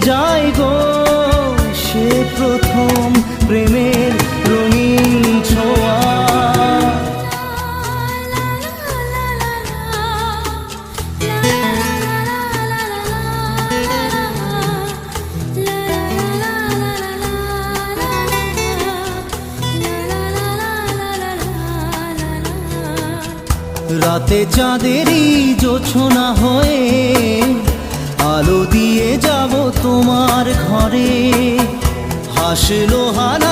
যায় গো সে প্রথম প্রেমের রঙিন ছোঁয়া। রাতে চাঁদেরই জোছনা হয়ে আলো দিয়ে যাব তোমার ঘরে, হাসলো হাল